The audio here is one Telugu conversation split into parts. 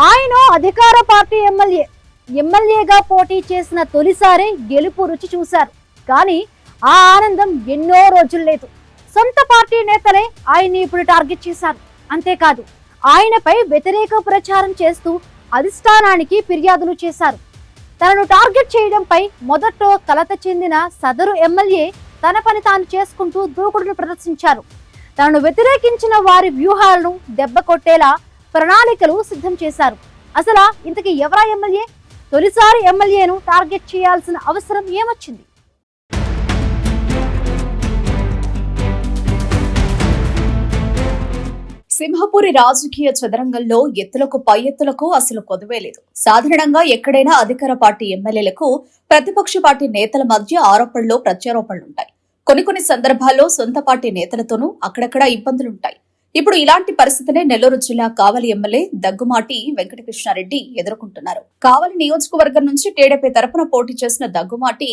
ఆయన అధికార పార్టీ ఎమ్మెల్యేగా పోటీ చేసిన తొలిసారి గెలుపు రుచి చూశారు. కానీ ఆ ఆనందం ఎన్నో రోజులు లేదు. సొంత పార్టీ నేతలే ఆయన్ని ఇప్పుడు టార్గెట్ చేశారు. అంతేకాదు, ఆయనపై వ్యతిరేక ప్రచారం చేస్తూ అధిష్టానానికి ఫిర్యాదులు చేశారు. తనను టార్గెట్ చేయడంపై మొదట్లో కలత చెందిన సదరు ఎమ్మెల్యే తన పని తాను చేసుకుంటూ దూకుడును ప్రదర్శించారు. తనను వ్యతిరేకించిన వారి వ్యూహాలను దెబ్బ కొట్టేలా ప్రణాళికలు సిద్ధం చేశారు. అసలు ఇంతకీ ఎవరా ఎమ్మెల్యే? తొలిసారి ఎమ్మెల్యేను టార్గెట్ చేయాల్సిన అవసరం ఏమొచ్చింది? సింహపురి రాజకీయ చదరంగంలో ఎత్తులకు పై ఎత్తులకు అసలు కొదువే లేదు. సాధారణంగా ఎక్కడైనా అధికార పార్టీ ఎమ్మెల్యేలకు ప్రతిపక్ష పార్టీ నేతల మధ్య ఆరోపణలు ప్రత్యారోపణలుంటాయి. కొన్ని సందర్భాల్లో సొంత పార్టీ నేతలతోనూ అక్కడక్కడ ఇబ్బందులుంటాయి. ఇప్పుడు ఇలాంటి పరిస్థితినే నెల్లూరు జిల్లా కావలి ఎమ్మెల్యే దగ్గుమాటి వెంకటకృష్ణారెడ్డి ఎదుర్కొంటున్నారు. కావలి నియోజకవర్గం నుంచి టీడీపీ తరపున పోటీ చేసిన దగ్గుమాటి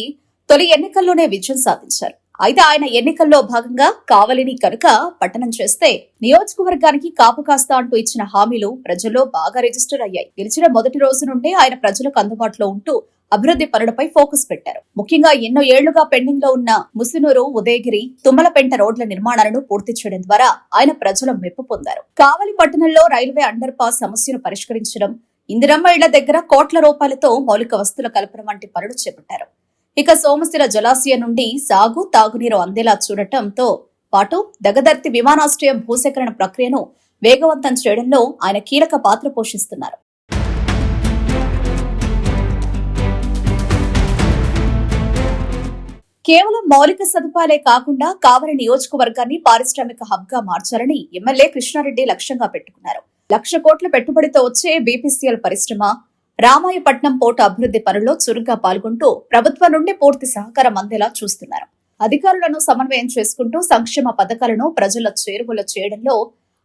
తొలి ఎన్నికల్లోనే విజయం సాధించారు. అయితే ఆయన ఎన్నికల్లో భాగంగా కావలిని కనుక పట్టణం చేస్తే నియోజకవర్గానికి కాపు కాస్తా అంటూ ఇచ్చిన హామీలు ప్రజల్లో బాగా రిజిస్టర్ అయ్యాయి. గెలిచిన మొదటి రోజు నుండే ఆయన ప్రజలకు అందుబాటులో ఉంటూ అభివృద్ధి పనులపై ఫోకస్ పెట్టారు. ముఖ్యంగా ఎన్నో ఏళ్లుగా పెండింగ్ లో ఉన్న ముసునూరు, ఉదయగిరి, తుమ్మలపెంట రోడ్ల నిర్మాణాలను పూర్తి చేయడం ద్వారా ఆయన ప్రజల మెప్పు పొందారు. కావలి పట్టణంలో రైల్వే అండర్ పాస్ సమస్యను పరిష్కరించడం, ఇందిరమ్మ ఇళ్ల దగ్గర కోట్ల రూపాయలతో మౌలిక వస్తువుల కల్పన వంటి పనులు చేపట్టారు. ఇక సోమశిల జలాశయం నుండి సాగు, తాగునీరు అందేలా చూడటంతో పాటు దగదర్తి విమానాశ్రయం భూసేకరణ ప్రక్రియను వేగవంతం చేయడంలో ఆయన కీలక పాత్ర పోషిస్తున్నారు. కేవలం మౌలిక సదుపాయాలే కాకుండా కావలి నియోజకవర్గాన్ని పారిశ్రామిక హబ్ గా మార్చాలని ఎమ్మెల్యే కృష్ణారెడ్డి లక్ష్యంగా పెట్టుకున్నారు. 1,00,000 కోట్ల పెట్టుబడితో వచ్చే బీపీసీఎల్ పరిశ్రమ, రామాయపట్నం పోర్టు అభివృద్ధి పనుల్లో చురుగ్గా పాల్గొంటూ ప్రభుత్వం నుండి పూర్తి సహకారం అందేలా చూస్తున్నారు. అధికారులను సమన్వయం చేసుకుంటూ సంక్షేమ పథకాలను ప్రజల చేరువలో చేయడంలో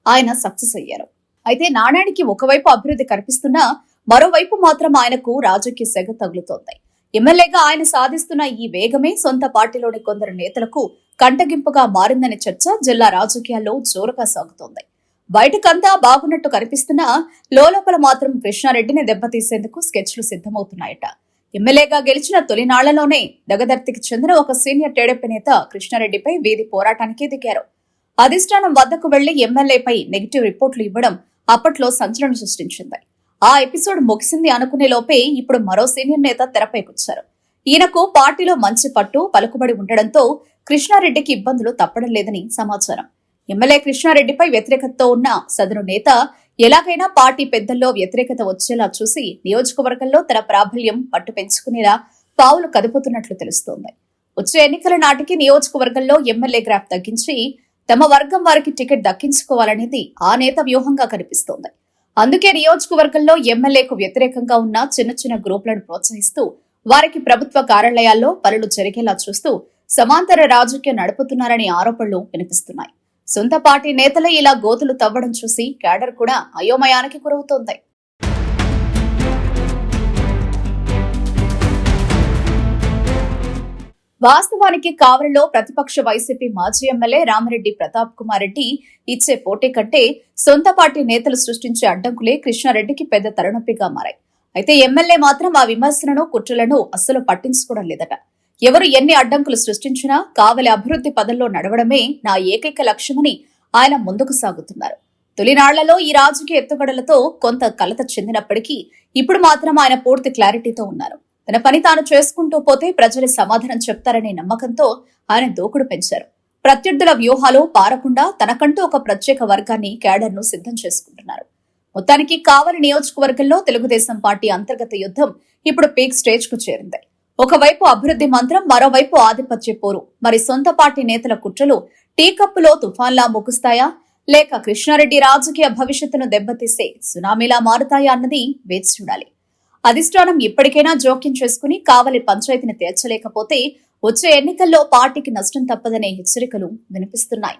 ఆయన సక్సెస్ అయ్యారు. అయితే నాణానికి ఒకవైపు అభివృద్ధి కనిపిస్తున్నా మరోవైపు మాత్రం ఆయనకు రాజకీయ సెగ తగులుతోంది. ఎమ్మెల్యేగా ఆయన సాధిస్తున్న ఈ వేగమే సొంత పార్టీలోని కొందరు నేతలకు కంటగింపుగా మారిందనే చర్చ జిల్లా రాజకీయాల్లో జోరుగా సాగుతోంది. బయటకంతా బాగున్నట్టు కనిపిస్తున్నా లోపల మాత్రం కృష్ణారెడ్డిని దెబ్బతీసేందుకు స్కెచ్లు సిద్ధమవుతున్నాయట. ఎమ్మెల్యేగా గెలిచిన తొలినాళ్లలోనే దగదర్తికి చెందిన ఒక సీనియర్ టీడీపీ నేత కృష్ణారెడ్డిపై వీధి పోరాటానికి దిగారు. అధిష్టానం వద్దకు వెళ్లి ఎమ్మెల్యేపై నెగిటివ్ రిపోర్టులు ఇవ్వడం అప్పట్లో సంచలనం సృష్టించింది. ఆ ఎపిసోడ్ ముగిసింది అనుకునే లోపే ఇప్పుడు మరో సీనియర్ నేత తెరపైకొచ్చారు. ఈయనకు పార్టీలో మంచి పట్టు, పలుకుబడి ఉండడంతో కృష్ణారెడ్డికి ఇబ్బందులు తప్పడం లేదని సమాచారం. ఎమ్మెల్యే కృష్ణారెడ్డిపై వ్యతిరేకతతో ఉన్న సదరు నేత ఎలాగైనా పార్టీ పెద్దల్లో వ్యతిరేకత వచ్చేలా చూసి నియోజకవర్గంలో తన ప్రాబల్యం పట్టు పెంచుకునేలా పావులు కదుపుతున్నట్లు తెలుస్తోంది. వచ్చే ఎన్నికల నాటికి నియోజకవర్గంలో ఎమ్మెల్యే గ్రాఫ్ తగ్గించి తమ వర్గం వారికి టికెట్ దక్కించుకోవాలనేది ఆ నేత వ్యూహంగా కనిపిస్తోంది. అందుకే నియోజకవర్గంలో ఎమ్మెల్యేకు వ్యతిరేకంగా ఉన్న చిన్న గ్రూపులను ప్రోత్సహిస్తూ వారికి ప్రభుత్వ కార్యాలయాల్లో పనులు జరిగేలా చూస్తూ సమాంతర రాజకీయం నడుపుతున్నారనే ఆరోపణలు వినిపిస్తున్నాయి. సొంత పార్టీ నేతలే ఇలా గోతులు తవ్వడం చూసి క్యాడర్ కూడా అయోమయానికి గురవుతోంది. వాస్తవానికి కావలిలో ప్రతిపక్ష వైసీపీ మాజీ ఎమ్మెల్యే రామిరెడ్డి ప్రతాప్ కుమార్ రెడ్డి ఇచ్చే పోటీ కంటే సొంత పార్టీ నేతలు సృష్టించే అడ్డంకులే కృష్ణారెడ్డికి పెద్ద తలనొప్పిగా మారాయి. అయితే ఎమ్మెల్యే మాత్రం ఆ విమర్శలను, కుట్రలను అస్సలు పట్టించుకోవడం లేదట. ఎవరు ఎన్ని అడ్డంకులు సృష్టించినా కావలి అభివృద్ధి పదంలో నడవడమే నా ఏకైక లక్ష్యమని ఆయన ముందుకు సాగుతున్నారు. తొలినాళ్లలో ఈ రాజకీయ ఎత్తుగడలతో కొంత కలత చెందినప్పటికీ ఇప్పుడు మాత్రం ఆయన పూర్తి క్లారిటీతో ఉన్నారు. తన పని తాను చేసుకుంటూ పోతే ప్రజలు సమాధానం చెప్తారనే నమ్మకంతో ఆయన దూకుడు పెంచారు. ప్రత్యర్థుల వ్యూహాలు పారకుండా తనకంటూ ఒక ప్రత్యేక వర్గాన్ని, క్యాడర్ను సిద్ధం చేసుకుంటున్నారు. మొత్తానికి కావలి నియోజకవర్గంలో తెలుగుదేశం పార్టీ అంతర్గత యుద్ధం ఇప్పుడు పీక్ స్టేజ్ కు చేరింది. ఒకవైపు అభివృద్ధి మంత్రం, మరోవైపు ఆధిపత్య పోరు. మరి సొంత పార్టీ నేతల కుట్రలు టీ కప్పులో తుఫాన్లా ముగుస్తాయా, లేక కృష్ణారెడ్డి రాజకీయ భవిష్యత్తును దెబ్బతీసే సునామీలా మారుతాయా అన్నది వేచి చూడాలి. అధిష్టానం ఇప్పటికైనా జోక్యం చేసుకుని కావలి పంచాయతీని తేల్చలేకపోతే వచ్చే ఎన్నికల్లో పార్టీకి నష్టం తప్పదనే హెచ్చరికలు వినిపిస్తున్నాయి.